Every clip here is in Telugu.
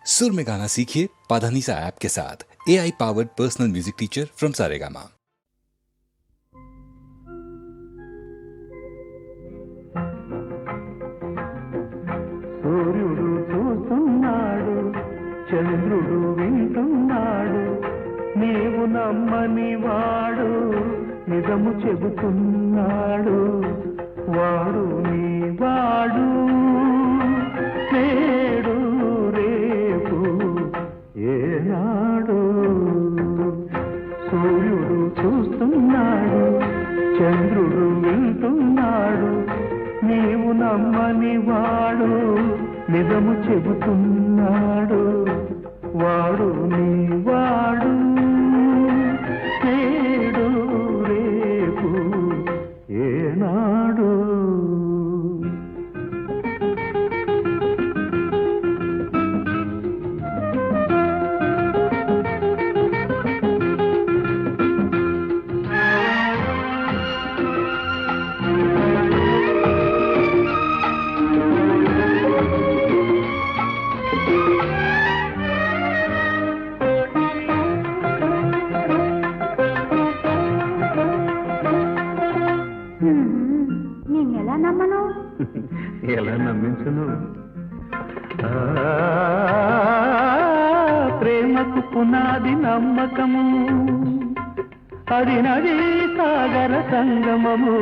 सुर में गाना सीखिए पाधानीसा ऐप के साथ। AI powered personal music teacher from Saregama. సూర్యుడు చూస్తున్నాడు, చంద్రుడు వింటున్నాడు, నీవు నమ్మని వాడు నిజము చెబుతున్నాడు. వాడు నీ వాడు, నేడు రేపు ఏనాడు. సూర్యుడు చూస్తున్నాడు, చంద్రుడు వింటున్నాడు, నీవు నమ్మని వాడు నిజము చెబుతున్నాడు. వాడు నీ వాడు, నేడు రేపు ఏనాడు. నిన్నెలా నమ్మను? ఎలా నమ్మించును? ప్రేమకు పునాది నమ్మకము, అది నది సాగర సంగమము.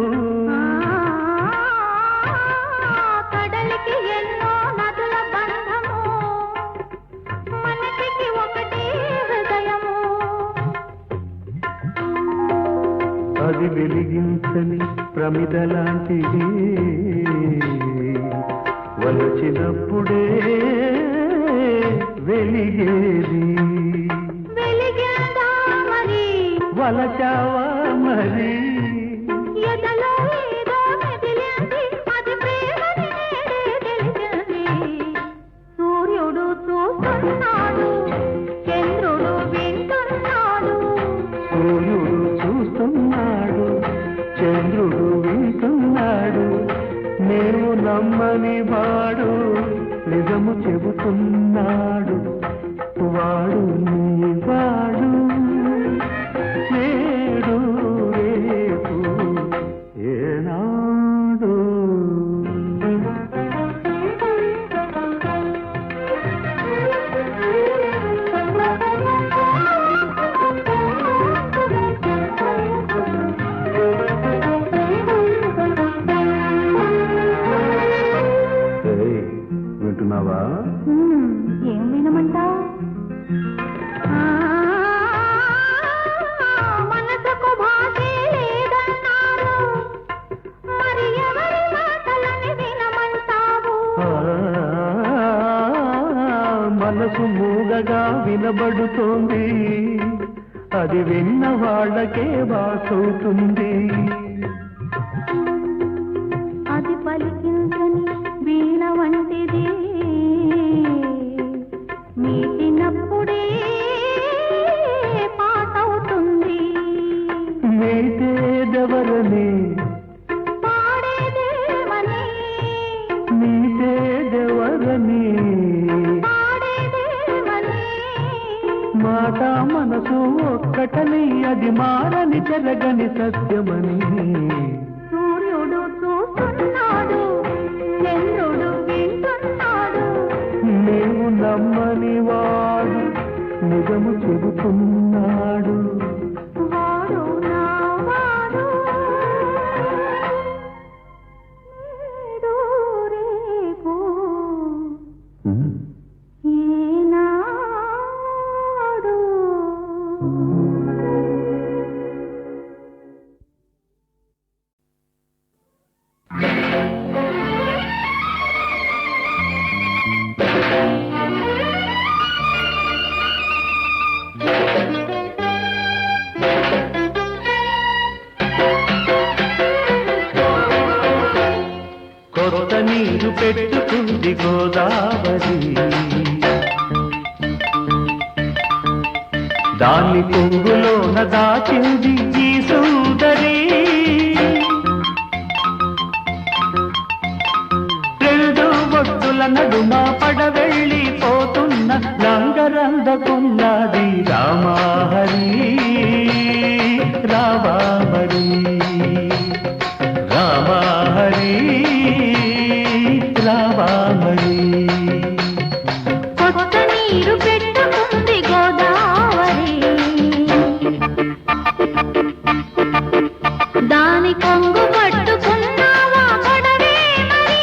కడలికి ఎన్నో నదుల బంధము, మనకి ఒకటే హృదయము. అది వెలిగించని ప్రమిదలాంటిది, వలచినప్పుడే వెలిగేది. వెలిగిందా మరి, వలచావా మరి, ఎదలో ఏదో మెదిలింది, అది ప్రేమని నేడే తెలిసింది. సూర్యుడు చూస్తున్నాడు, చంద్రుడు వింటున్నాడు. సూర్యుడు చూస్తున్నాడు, చంద్రుడు వింటున్నాడు, నేను నమ్మని వాడు నిజము చెబుతున్నాడు. వాడు నీ వాడు, నేడు రేపు ఏనాడు. వింటున్నావా? ఏం వినమంటావు? మనసుకు భాషే లేదన్నారు, మరి ఎవరి మాటలని వినమంటావు? మనసు మూగగా వినబడుతోంది, అది విన్న వాళ్ళకే బాసవుతుంది. అది పలికించని వీణ వంటిది, మీటినప్పుడే పాటవుతుంది. మీటేదెవరని, పాడేదేమని, మీటేదెవరని, పాడేదేమని. మాట మనసు ఒక్కటని, అది మారని చెరగని సత్యమని. సూర్యుడు చూస్తున్నాడు, చంద్రుడు వింటున్నాడు. నీవు నమ్మని వాడు నిజము చెబుతున్నాడు. వాడు నా వాడు, నేడు రేపు ఏనాడు. కొత్త నీరు పెట్టుకుంది గోదావరి, దాన్ని పొంగులోన దాచింది ఈ సుందరి. నడుమ పడవెళ్ళిపోతున్న అందుకున్నది రామహరి రామహరి రామహరి రామహరి కొత్త నీరు పెట్టుకుంది గోదావరి దాని కొంగు పట్టుకున్నావా పడవే మరి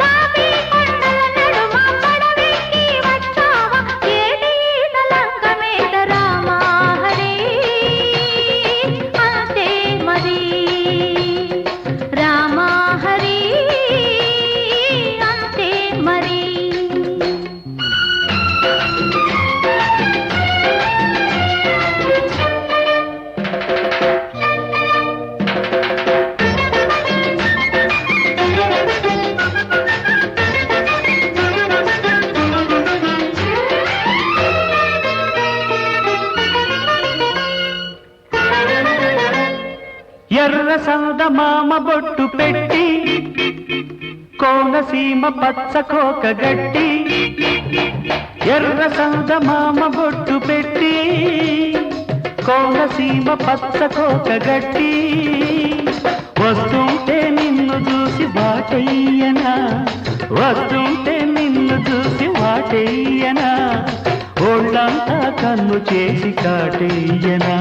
తాపీ కొండల నడుమ పడవెక్కి వచ్చావా ఏడీ తలంకమేట రామహరి అంతే మరి రామహరి అంతే మరి ఎర్ర సందమామ బొట్టు పెట్టి కోనసీమ పచ్చ కోక గట్టి ఎర్ర సందమామ బొట్టు పెట్టి కోనసీమ పచ్చ కోక గట్టి వస్తుంటే నిన్ను చూసి వాటయ్యనా వస్తుంటే నిన్ను చూసి వాటయ్యనా ఒళ్ళంతా కన్ను చేసి కాటేయనా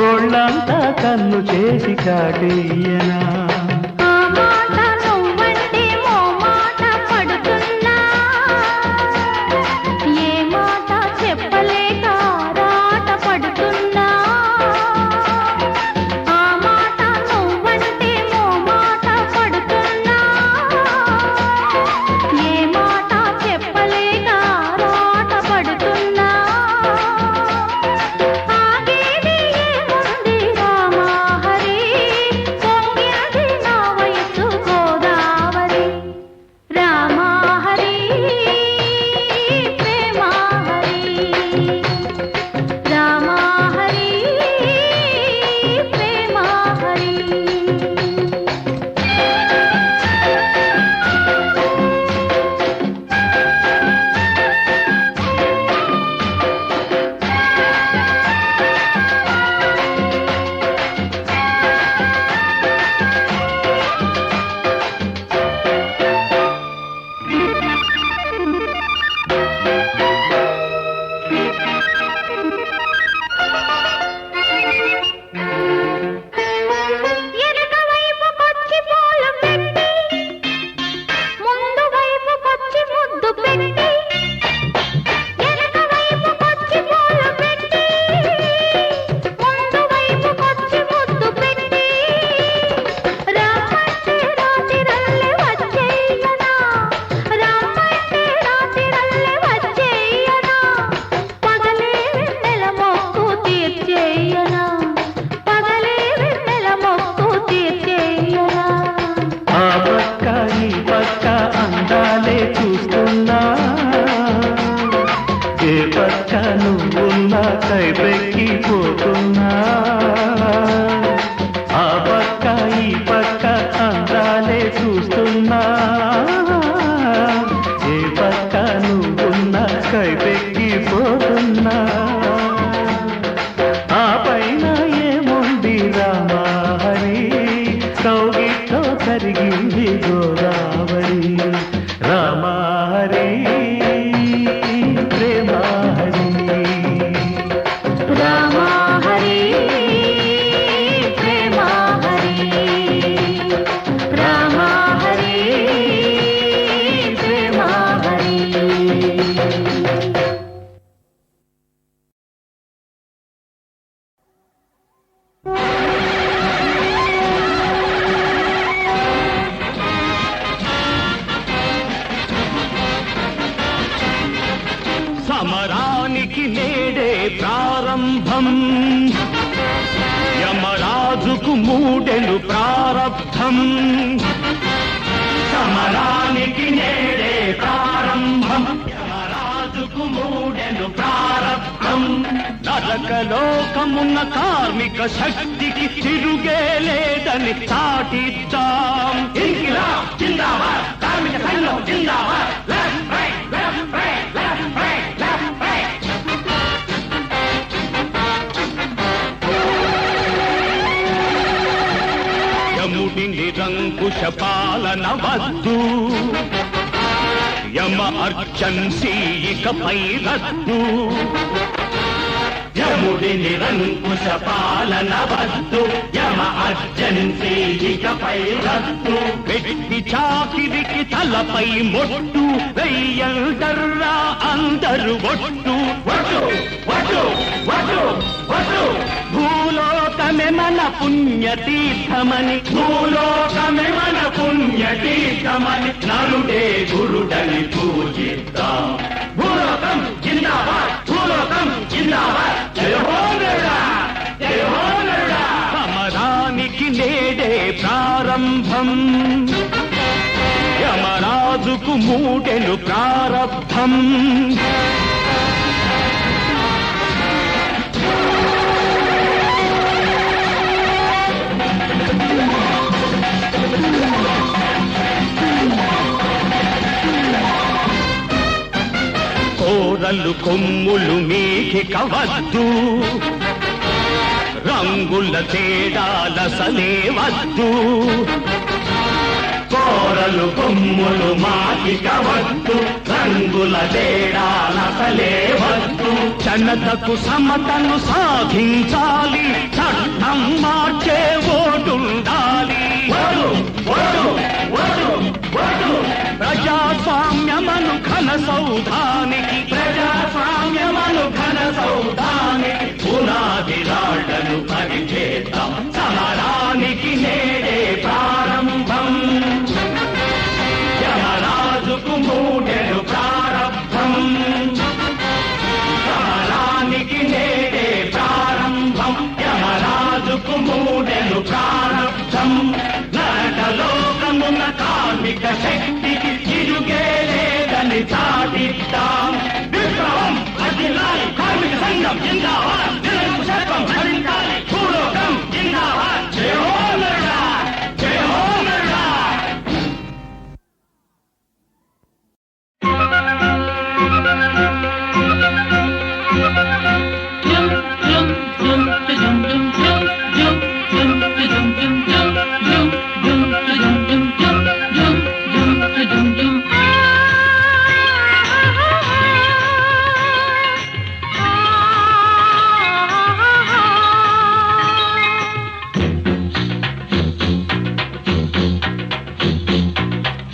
ఒళ్ళంతా కన్ను చేసి కాటేయనా ఆ మాట నువ్వంటే ఓ మాట పడుతున్నా ఏ మాట చెప్పలేక రాట పడుతున్నా ఆ మాట నువ్వంటే ఓ మాట పడుతున్నా ఏ మాట చెప్పలేక రాట పడుతున్నా ఆగేది ఏముంది రామహరి పొంగేది నా వయసు గోదావరి రామహరి ప్రేమహరి రామహరి ప్రేమహరి ఎనక వైపుకొచ్చి పూలు పెట్టి ముందు వైపుకొచ్చి ముద్దు పెట్టి ఎనక వైపుకొచ్చి పూలు పెట్టి ముందు వైపుకొచ్చి ముద్దు పెట్టి రామంటే రాతిరల్లె వచ్చేయనా రామంటే రాతిరల్లె వచ్చేయనా పగలే వెన్నెల మొక్కు తీర్చేయనా పగలే వెన్నెల మొక్కు తీర్చేయనా ఆ పక్క ఈ పక్క అందాలే చూస్తున్నా ఏ పక్క నువ్వున్నా కైపెక్కిపోతున్నా ఆ పక్క ఈ పక్క అందాలే చూస్తున్నా ఏ పక్క నువ్వున్నా కైపెక్కిపోతున్నా ఆ పైన ఏముంది రామహరి కౌగిట్లో కరిగింది గోదావరి రామహరి ప్రేమహరి రామహరి ప్రేమహరి రామహరి ప్రేమహరి సమరానికి నేడే ప్రారంభం యమరాజుకు మూడెలు ప్రారబ్ధం సమరానికి నేడే ప్రారంభం యమరాజుకు మూడెలు ప్రారబ్ధం నరకలోకమున్న కార్మిక శక్తికి తిరుగే లేదని చాటిద్దాం ఇంకిలాబ్ జిందాబాద్ కార్మిక సంఘం జిందాబాద్ అంకుశ పాలన వద్దు యమ అర్చన్సి ఇకపై రద్దు యముడి నిరంకుశ పాలన వద్దు యమ అర్జన్సి ఇకపై రద్దు వెట్టి చాకిరికి తలపై మొట్టు వెయ్యందర్రా అందరు ఒట్టు వటు వటు వటు వటు భూలోకమే మన పుణ్యతీర్థమని భూలోకమే మన పుణ్యతీర్థమని నరుడే గురుడని పూజిద్దాం భూలోకం జిందాబాద్ భూలోకం జిందాబాద్ జయ హో నరుడా జయ హో నరుడా సమరానికి నేడే ప్రారంభం యమరాజుకు మూటెను ప్రారబ్ధం కోరలు కొమ్ములు మీకి కవద్దు రంగుల తేడాలసలే వద్దు కోరలు కొమ్ములు మాకి కవద్దు రంగుల తేడాలసలే వద్దు జనతకు సమతను సాధించాలి చట్టం మార్చే ఓటుండాలి ప్రజాస్వామ్యమను ఘన సౌధానికి ప్రజాస్వామ్యమను ఘన సౌధానికి పునాది రాళ్లను పరిచేద్దాం సమరానికి నేడే ప్రారంభం యమరాజుకు మూడెను ప్రారంభం సమరానికి నేడే ప్రారంభం యమరాజుకు మూడెను ప్రారంభం నరకలోకమున కార్మిక శక్తికి తిరుగే లేదని చాటిద్దాం విప్లవం అఖిలాలి కార్మిక సంఘం జిందాబాద్ నిరంకుశత్వం హరించాలి భూలోకం జిందాబాద్ జయ హో నరుడా జయ హో నరుడా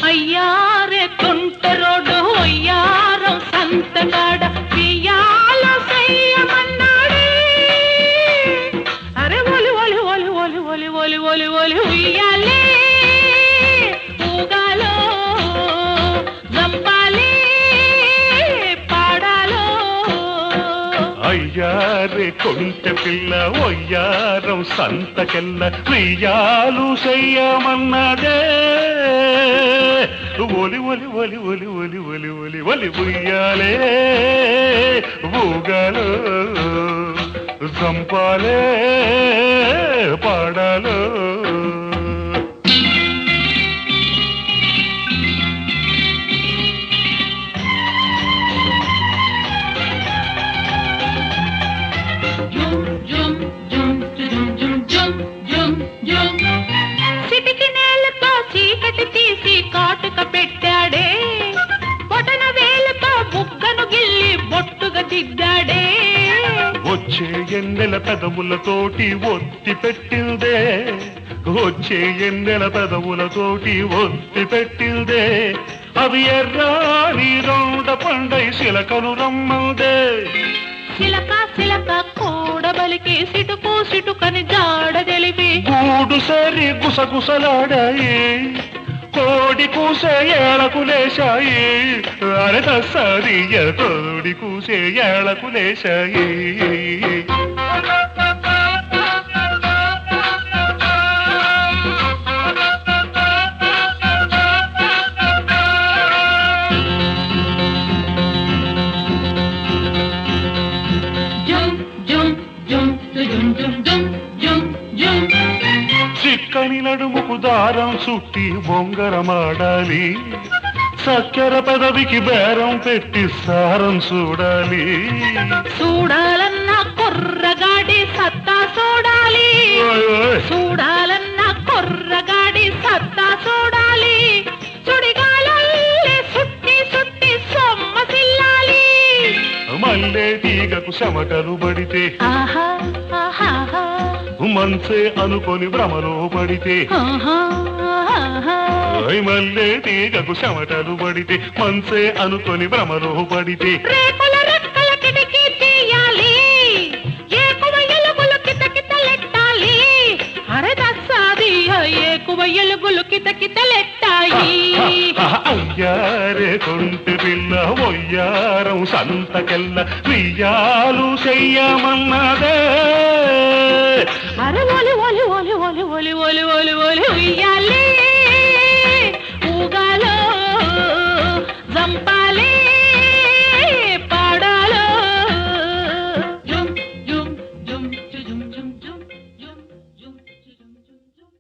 అయ్యారే కుంటరోడు అయ్యారం సంతగాడ పియాల సయ్యమన్నాడే అరే ఒలి ఒలి ఒలి ఒలి ఒలి ఒలి ఒలి ఒలి ఉయ్యాలే ఊగాలో జంపాలే పాడాలో అయ్యారే కొంటె పిల్ల ఒయ్యారం సంతకెల్ల వెయ్యాలు చెయ్యమన్నదే ఒలి ఒలి ఒలి ఒలి ఒలి ఒలి ఒలి ఒలి ఉయ్యాలే ఊగాలో జంపాలే పాడాలో సిటికి నేలతో చీకటి తీసి కాటుక పెట్టాడే బొటన వేలతో బుగ్గను గిల్లి బొట్టుగా దిద్దాడే వచ్చే ఎన్నెల పెదవులతోటి ఒత్తి పెట్టిందే వచ్చే ఎన్నెల పెదవులతోటి ఒత్తి పెట్టిందే అవి ఎర్రాని రౌండ పండై శిలకను రమ్మందే సిలక సిలక కూడబలికి సిటుకు సిటుకని జాడ తెలిపి గూడు సరి గుసగుసలాడాయి కోడి కూసే ఏళకు లేశాయి అరద సరియ కోడి కూసే ఏళకు లేశాయి చిక్కని నడుముకు దారం చుట్టి బొంగరమాడాలి చక్కెర పెదవికి బేరం పెట్టి సారం చూడాలి చూడాలన్న కుర్రగాడి సత్తా చూడాలి చూడాలన్న కుర్రగాడి సత్తా చూడాలి సుడిగాలల్లే సుట్టి సుట్టి సొమ్మసిల్లాలి మల్లె తీగకు చెమటలు పడితే ఆహా ఆహా మనసే అనుకొని భ్రమలో పడితే ఆహా ఆహా మల్లె తీగకు చెమటలు పడితే మనసే అనుకొని భ్రమలో పడితే రేకుల రెక్కల కిటికీ తీయాలి ఏకువ ఎలుగులు కితకితలెట్టాలి అరే దస్సాది ఏకువ ఎలుగులు కితకితలెట్టాయి అయ్యారే కొంటి పిల్ల ఒయ్యారం సంతకెల్ల వియ్యాలు చెయ్యమన్నదే అరే ఒలి ఒలి ఒలి ఒలి ఒలి ఒలి ఒలి ఒలి ఉయ్యాలి ఊగాలో జంపాలి పాడాలో జుమ్ జుమ్ జుమ్ జుమ్ జుమ్ జుమ్ జుమ్ జుమ్ జుమ్ జుమ్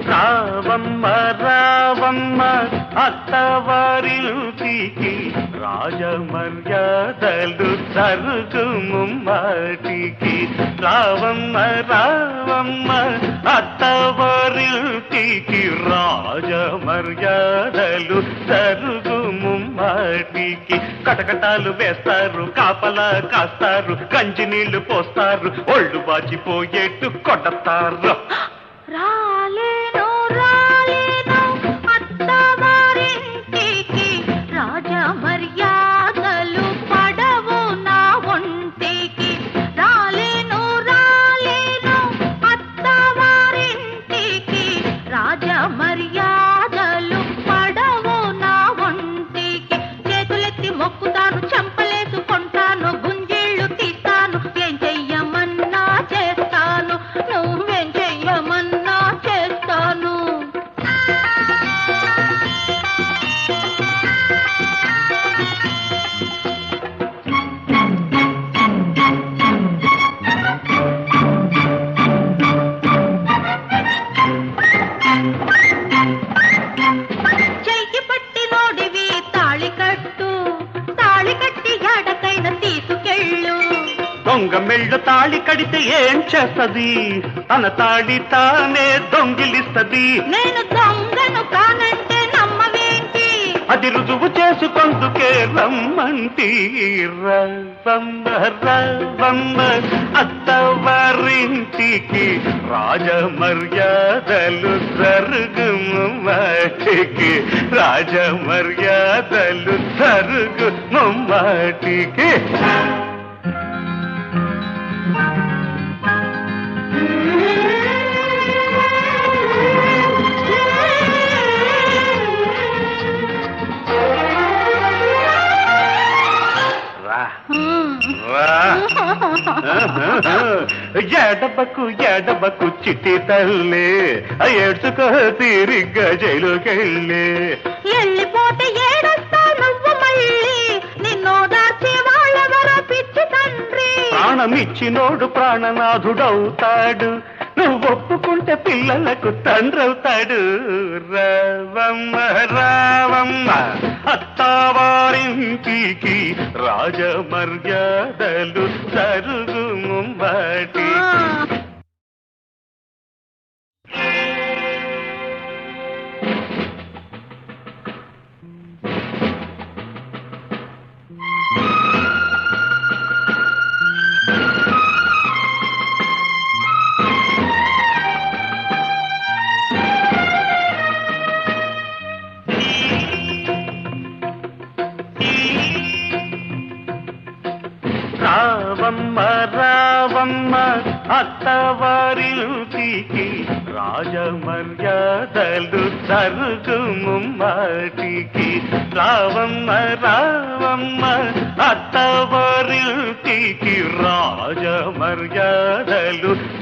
రావమ్మ రావమ్మ అత్తవారింటికి రాజమర్యాదలు జరుగుము మాటికి రావమ్మ రావమ్మ అత్తవారింటికి రాజమర్యాదలు జరుగుము మాటికి కటకటాలు వేస్తారు కాపలా కాస్తారు కంచి నీళ్లు పోస్తారు ఒళ్ళు బాచిపోయేట్టు కొడతారు రాలేను రాలేను అత్తవారింటికి రాజ మర్యాదలు పడవు నా ఒంటికి రాలేను రాలేను అత్తవారింటికి రాజ మర్యాదలు పడవు నా ఒంటికి చేతులెత్తి మొక్కుతాను చెంపలేసుకుంటాను గుంజేళ్ళు తీస్తాను ఏం చెయ్యమన్నా చేస్తాను నువ్వేం చెయ్యమన్నా చేస్తాను చెయ్యి పట్టి నోడివి తాళి కట్టి ఎడకైన తీసుకెళ్ళు దొంగ మెళ్ళ తాళి కడితే ఏం చేస్తది తన తాళి తానే దొంగిలిస్తది నేను దొంగను కానంటే నమ్మవేంటి అది రుజువు చేసుకొందుకే రమ్మంటి రవ్వమ్మ రవ్వమ్మ అత్తవారింటికి రాజమర్యాదలు జరుగుము మాటికి రాజమర్యాదలు జరుగుము మాటికి ఎడబకు ఎడబకు చిట్టి తల్లి ఏడ్చుకో తీరిగ్గా జైలుకెళ్ళి వెళ్ళిపోతే ఏడొస్తా నువ్వు మళ్ళీ నిన్నో దాచి వాళ్ళెవరో పిచ్చి తండ్రి ప్రాణమిచ్చినోడు ప్రాణనాథుడవుతాడు నువ్వు ఒప్పుకుంటే పిల్లలకు తండ్రవుతాడు రావమ్మ రావమ్మ అత్తవారింటికి రాజమర్యాదలు జరుగుము మాటి రావమ్మ రావమ్మ అత్తవారింటికి రాజమర్యాదలు జరుగుము మాటికి రావమ్మ రావమ్మ అత్తవారింటికి రాజమర్యాదలు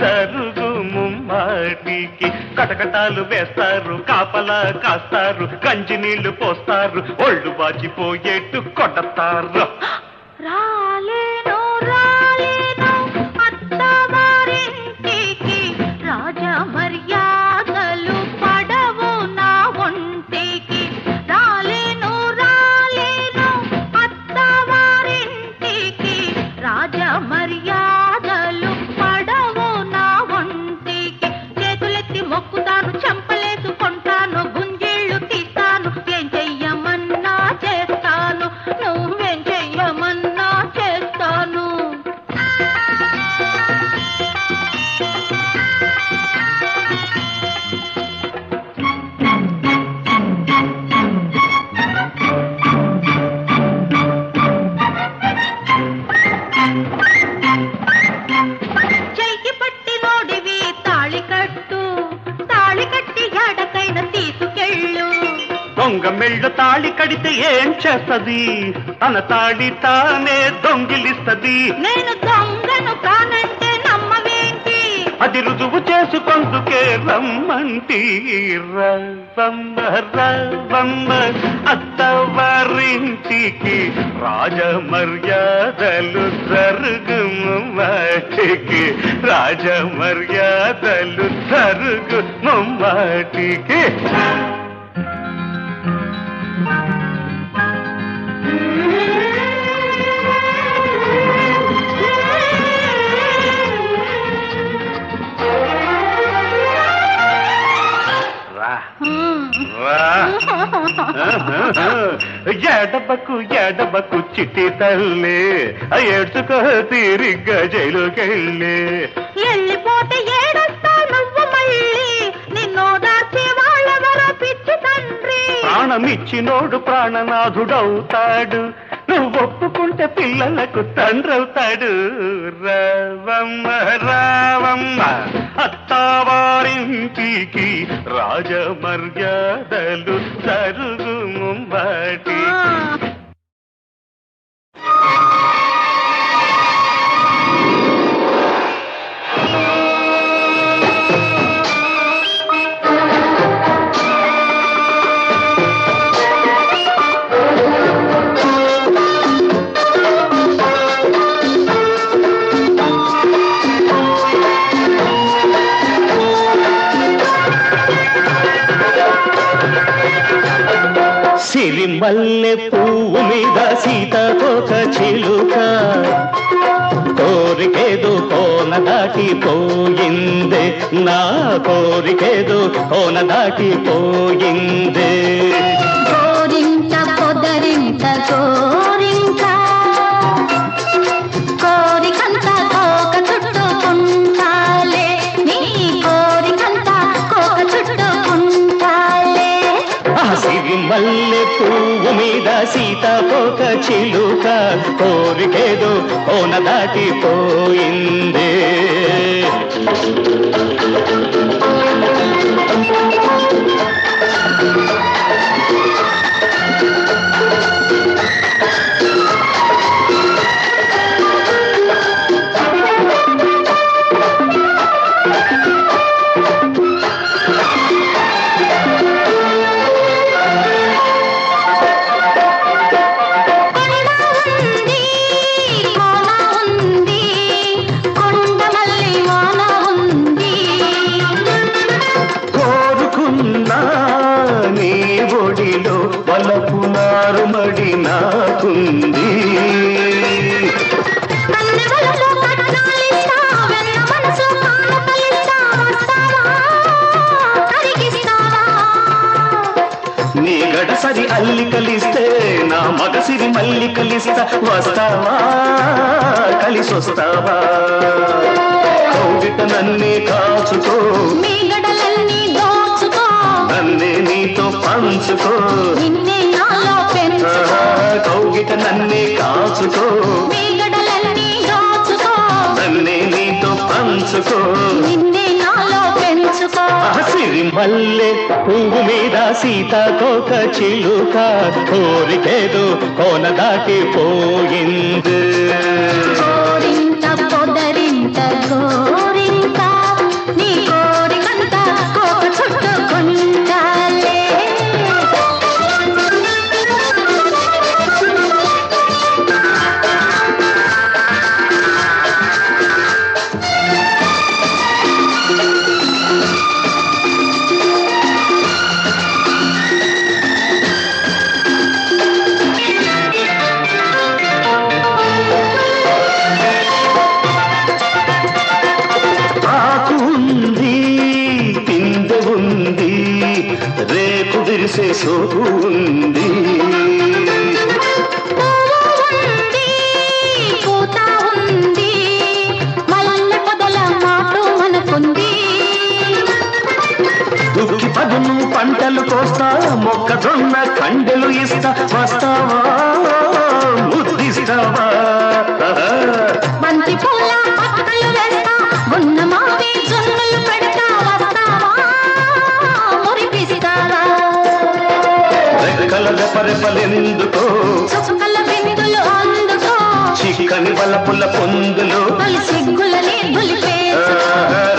జరుగుము మాటికి పీకి కటకటాలు వేస్తారు, కాపలా కాస్తారు, కంచి నీళ్లు పోస్తారు, ఒళ్ళు బాచిపోయేట్టు కొడతారు. రాలేను రాలేను అత్తవారింటికి, రాజ మర్యాదలు పడవు నా ఒంటికి. రాలేను రాలేను అత్తవారింటికి, రాజ మర్యాదలు పడవు నా ఒంటికి. చేతులెత్తి మొక్కుతాను, చెంపలేసుకుంటాను, గుంజీళ్లు తీస్తాను, ఏం చెయ్యమన్నా చేస్తాను, నువ్వేం చెయ్యమన్నా చేస్తాను. చెయ్యి పట్టి నోడివి తాళి కట్టు, తాళి కట్టి ఎడకైనా తీసుకెళ్ళు. దొంగ మెళ్ళు తాళి కడితే ఏం చేస్తది, తన తాళి తానే దొంగిలిస్తది. నేను దొంగను కానంటే నమ్మవేంటి, అది రుజువు చేసుకొందుకే రమ్మంటి. రవ్వమ్మ రవ్వమ్మ అత్తవారింటికి, రాజ మర్యాదలు జరుగుము మాటికి, రాజ మర్యాదలు జరుగుము మాటికి. ఎడబకు ఎడబకు చిట్టి తల్లి, ఏడ్చుకో తీరిగ్గా జైలుకెళ్ళి. వెళ్ళిపోతే ఏడొస్తావు నువ్వు మళ్ళీ, నిన్ను దాచి వాళ్ళెవరో పిచ్చి తండ్రి. ప్రాణమిచ్చినోడు ప్రాణనాథుడవుతాడు, నువ్వు ఒప్పుకుంటే పిల్లలకు తండ్రవుతాడు. రావమ్మ రావమ్మ అత్తవారింటికి, రాజ మర్యాదలు జరుగుము మాటికి. సిరిమల్లె పువ్వు మీద సీతకొక చిలుక, కోరికేదో కోన దాటిపోయిందే, నా కోరికేదో కోన దాటిపోయిందే. కోరింట పొదరింట కోరింట, కోరికంత కోక చుట్టుకుంటాలే, నీ కోరికంత కోక చుట్టుకుంటాలే. సిరిమల్లె పువ్వు మీద సీతకొక చిలుక, కోరికేదో కోన దాటిపోయిందే. వలపు నారుమడి నాకుంది, నీ గడసరి అల్లికలిస్తే నా మగసిరి మల్లికలిస్తా, వస్తావా కలిసొస్తావా, కౌగిట నన్నే కాచుకో, మీ గడలన్నీ దోచుకో, నన్నే నీతో పంచుకో, నిన్నే నాలో పెంచుకో, కౌగిట నన్నే కాచుకో, మీ గడలన్నీ దోచుకో, నన్నే నీతో పంచుకో, నిన్నే నాలో పెంచుకో. సిరిమల్లె పువ్వు మీద సీతకొక చిలుక, కోరికేదో కోన దాటిపోయింది. కోరింట పొదరింట కోరింట, నీ కోరికంత సోకు ఉంది. ఉంది, పూత ఉంది, మల్లె పొదల మాటు మనకుంది. దుక్కి పదును పంటలు కోస్తా, మొక్కజొన్న కండెలు ఇస్తా, వస్తావా ముద్దిస్తావా? బంతి పూల పక్కలు వేస్తా, గున్న మావి జొన్నలు పెడతా, వస్తావా మురిపిస్తావా? రెక్కల రెపరెపలెందుకో, చుక్కల బిందులు అందుకో, చిక్కని వలపుల పొందులు, తొలి సిగ్గులని దులిపే.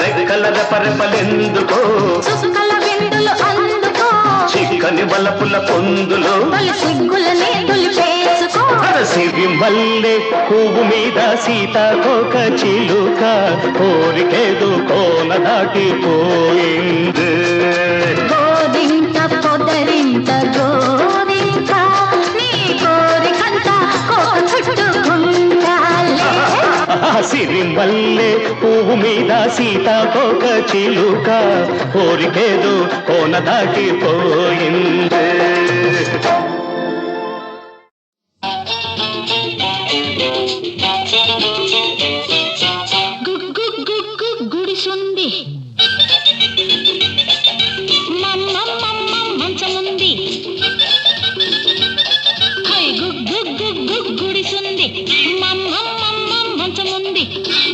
రెక్కల రెపరెపలెందుకో, చుక్కల బిందులు అందుకో, చిక్కని వలపుల పొందులు, తొలి సిగ్గులని దులిపేసుకో. సిరి మల్లె పువ్వు మీద సీతాకోక చిలుక, కోరికేదో కోన దాటిపోయింది. గోరింట పొదరింట గోరింట, నీ కోరికంత కోక చుట్టుకుంటాలే. సిరి మల్లె పువ్వు మీద సీతాకోక చిలుక, కోరికేదో కోన దాటిపోయింది. గుడిసుంది, మంచముంది, గుడిసుంది, మంచముంది,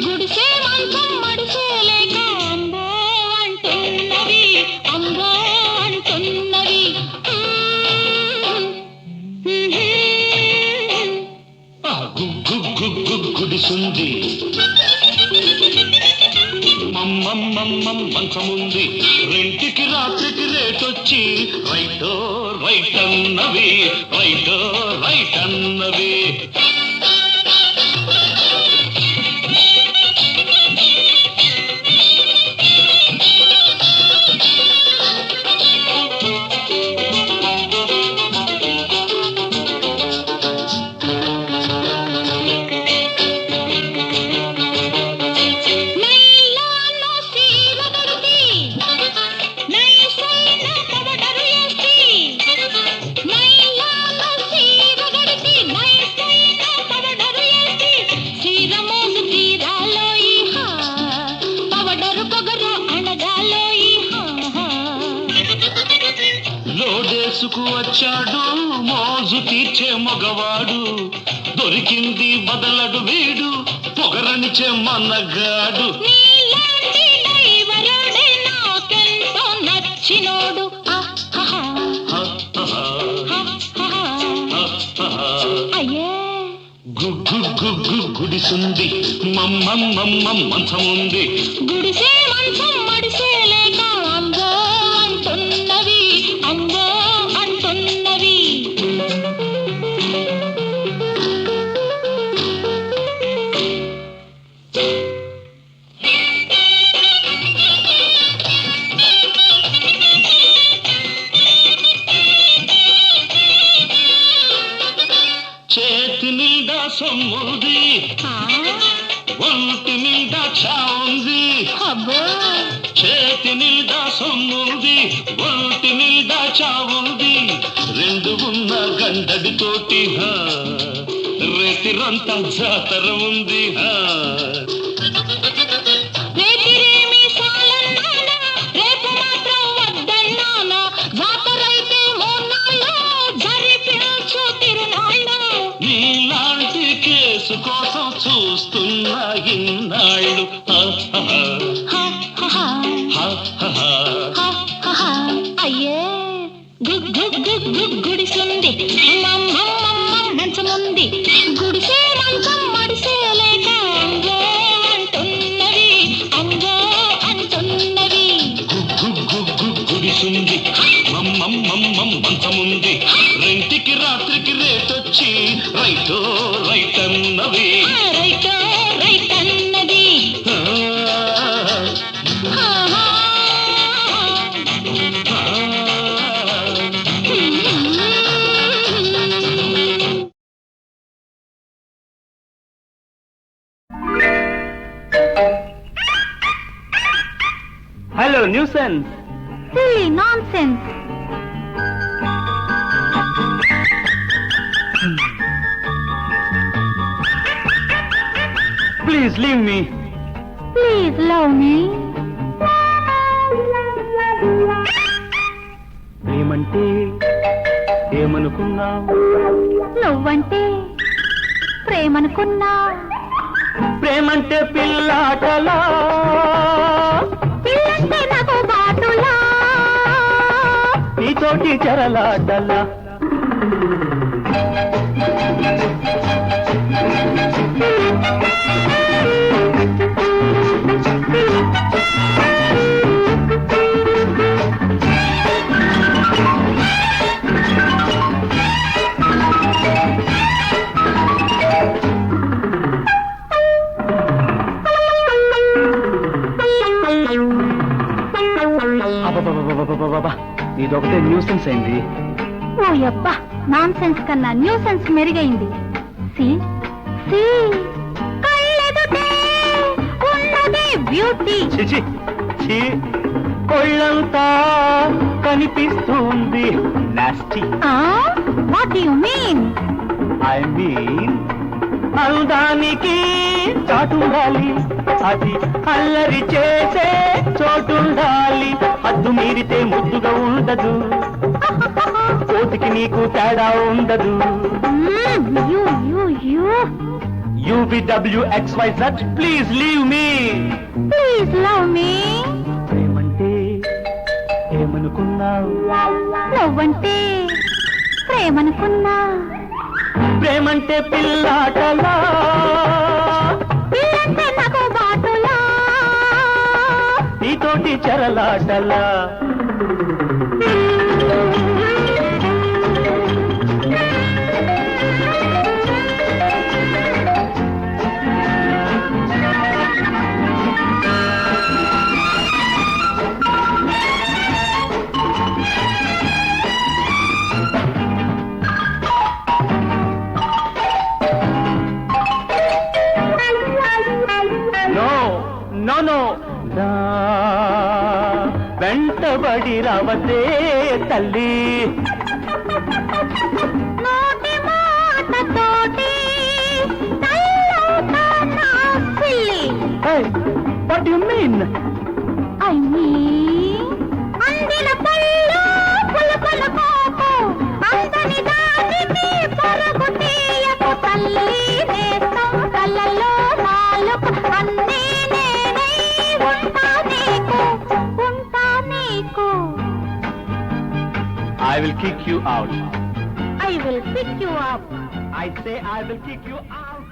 గుడిసే మంచం మడిసే లేక అంబో అంటున్నవి, అంబో అంటున్నవి. గుడిసుంది, మంచముంది, రెంటికి రాత్రికి రేటొచ్చి, రైటో రైట్ అన్నవి, రైటో రైట్ అన్నవి. వచ్చాడు మోజు తీర్చే మగవాడు, దొరికింది బదలడు వీడు, పొగరనిచే మనగాడు. నచ్చినోడు అయ్యే గుడిసుంది, మంచముంది, గుడిసే మంచం మడిసే లేక అంబో అంటున్నవి, అంబో అంటున్నవి. చేతి నిండా సొమ్ముది, ఒంటి నిండా చావుంది. అబ్బో చేతి నిండా సొమ్ముంది, ఒంటి నిండా చావుంది, రెండు ఉన్న గండడితోటి రేతిరంతా జాతర ఉంది. రేతిరేమి సాలన్నానా, రేపు మాత్రం వద్దన్నానా, జాతరైతే మూన్నాళ్ళు జరిపించు తిరునాళ్ళు. నీలాంటి కేసు కోసం చూస్తున్నా ఇన్నాళ్ళు. అయ్యే గుడిసుంది, మంచముంది, గుడిసే మంచం మడిసే లేక అంగో అంటున్నవి, అంగో అంటున్నవి. గుడిసుంది, మంచముంది, రెంటికి రాత్రికి రేటొచ్చి, రైటో రైట్ అన్నవి, రైటో రైట్ అన్నది. Hello nuisance. Silly nonsense. Please leave me. Please love మీ. ప్రేమంటే ఏమనుకున్నావు? నువ్వంటే ప్రేమనుకున్నా. ప్రేమంటే పిల్లాటలా, పిల్లంటే నాకు బాటులా. నీతోటి చెరలాటలా. అబ్బబ్బబ్బబ్బబ్బబ్బబ్బ, నీదొకటే న్యూసెన్స్ అయింది. ఓ యబ్బా, నాన్ సెన్స్ కన్నా న్యూ సెన్స్ మెరుగైంది. సి సి కళ్ళెదుటే ఉన్నది బ్యూటీ. చిచి చి, కొళ్ళంతా కనిపిస్తుంది nasty. What you mean? I mean అందానికి చాటుండాలి, అది అల్లరి చేసే చోటుండాలి. హద్దు మీరితే ముద్దుగా ఉండదు, కోతికి నీకు తేడా ఉండదు. UVWXYZ, please leave me. Please love మీ. ప్రేమంటే ఏమనుకున్నావు? నువ్వంటే ప్రేమనుకున్నా. ప్రేమంటే పిల్లాటలా, పిల్లంటే నాకు బాటులా. నీతోటి చెరలాటలా. నో నో, వెంటబడి రావతే తల్లి. నోటి మాటతోటి తల్లవుతా నా silly. What you mean? I mean అందిన పళ్ళు పులుపుల కోపు, అందని దానికి పరుగు తీయకు తల్లి. నేస్తం కళ్ళల్లో నాలుక, అన్నీ నేనై ఉంటా నీకు, ఉంటా నీకు. I will kick you out. I will pick you up. I say I will kick you out.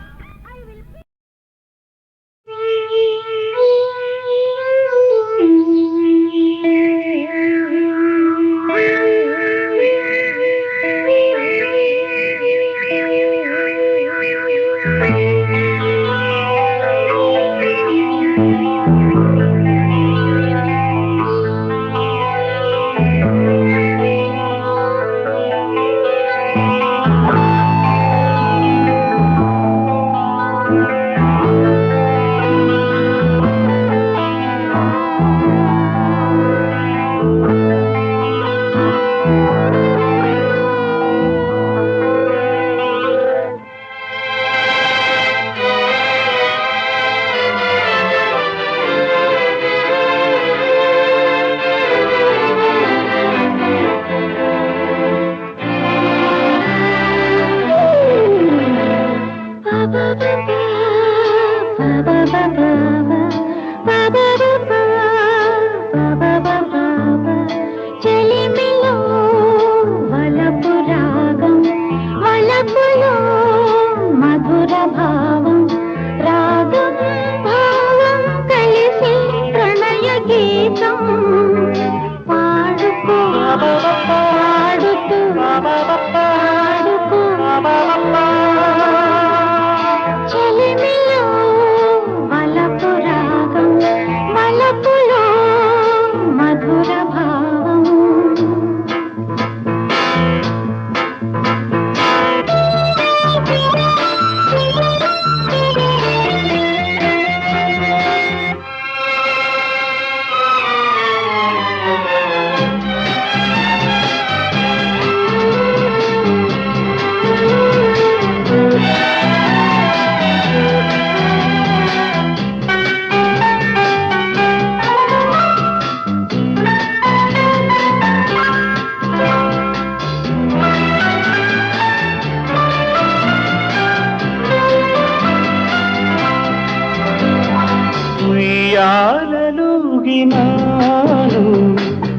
ఉయ్యాలలుగినాను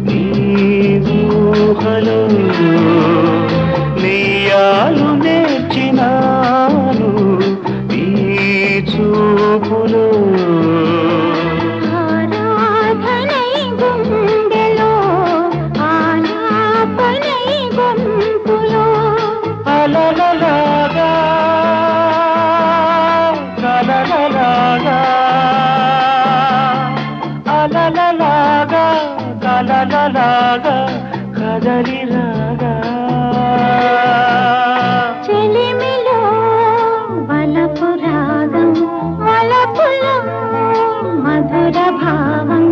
నీ ఊహలో నీయాలు నేర్చినాను ఈ చూపులో ఆరాధనై గుండెలో ఆలాపనై గొంతులో అలలలాగా కలలలాగా అలలలాగా కలలలాగా కదలిరాగా చెలిమిలో వలపు రాగం వలపులో మధుర భావం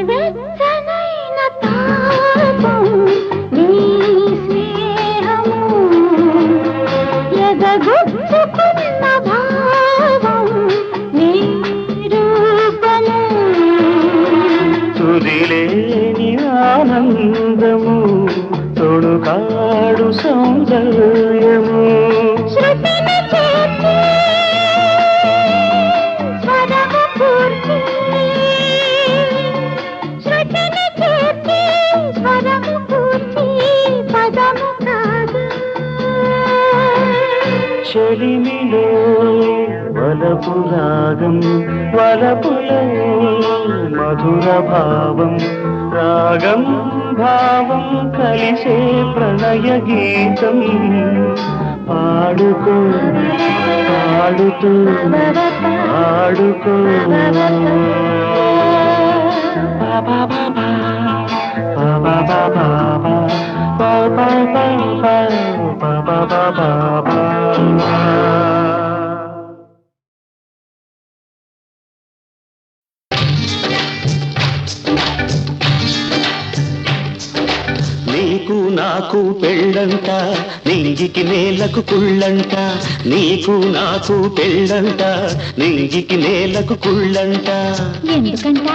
వెచ్చనైన తాపం నీ స్నేహము ఎదగొచ్చుకున్న భావం నీ రూపము తుదిలేని ఆనందము తొడుకాడు సౌందర్యము శృతిని చేర్చి స్వరము పూర్తి శృతిని చేర్చి స్వరము పూర్తి పదము కాదు చెలిమిలో వలపు రాగం వలపులో మధుర భావం రాగం భావం కలిసే ప్రణయ గీతం పాడుకో పాడుతూ ఆడుకో బాబా బాబా బాబా బాబా బాబా బాబా బాబా బాబా. నీకు నాకు పెళ్ళంట నింగికి నేలకు కుళ్ళంట నీకు నాకు పెళ్ళంట నింగికి నేలకు కుళ్ళంట ఎందుకంట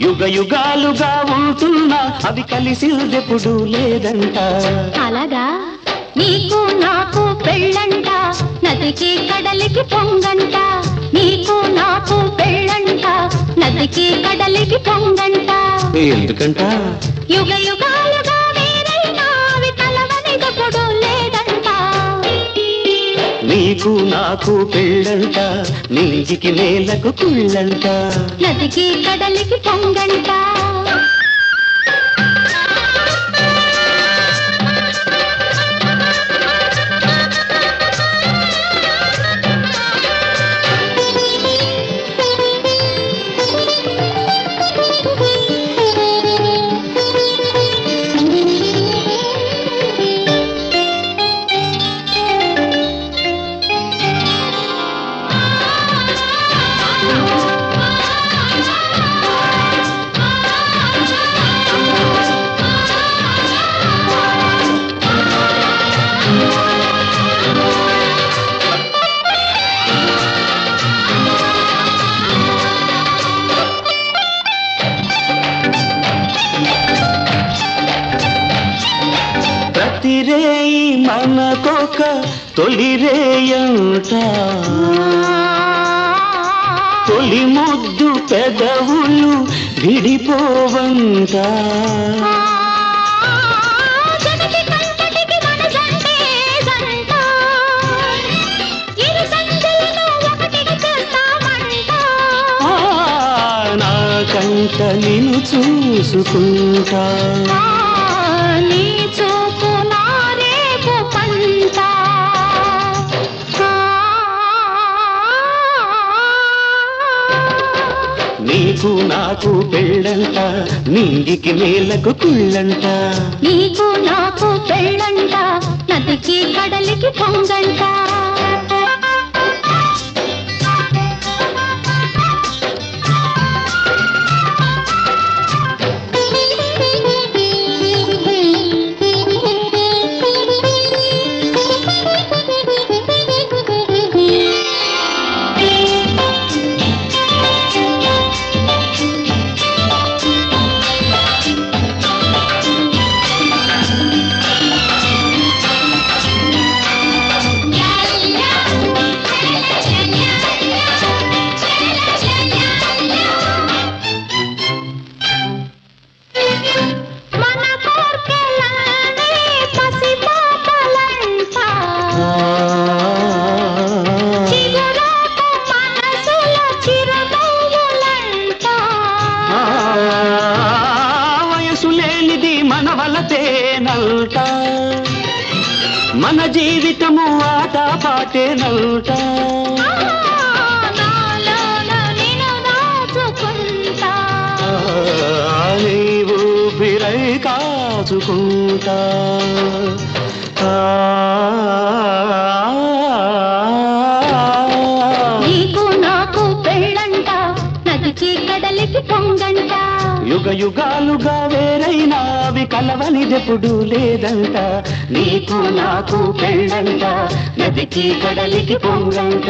యుగ యుగాలుగా ఉంటున్నా అవి కలిసిందెప్పుడు లేదంట అలాగా నీకు నాకు పెళ్ళంట నదికి కడలికి పొంగంట నీకు నాకు పెళ్ళంట నదికి కడలికి పొంగంట ఎందుకంట యుగ యుగాలుగా వేరైనా అవి కలవనిదెప్పుడు లేదంట నీకు నాకు పెళ్ళంట నింగికి నేలకు కుళ్ళంట నదికి కడలికి పొంగంట ప్రతిరేయి మనకొక తొలిరేయంట తొలి ముద్దు పెదవులు విడిపోవంట జగతి కంటటికి మన జంటే జంట ఇరు సంచులను ఒకటిగా చేస్తామంట నా కంట నిన్ను చూసుకుంటా నీ చూపు నా రేపు పంట నీకు నాకు పెళ్ళంట నింగికి నేలకు కుళ్ళంట నీకు నాకు పెళ్ళంట నదికి కడలికి పొంగంట మన జీవితము ఆట పాటేనౌట నీవు బిరై కాచుకుంటా నీకు నాకు పెళ్ళంట నదికి కడలికి పొంగంట యుగ యుగాలుగా వేరైనావి కలవనిదెప్పుడు లేదంట నీకు నాకు పెళ్ళంట నదికి కడలికి పొంగంట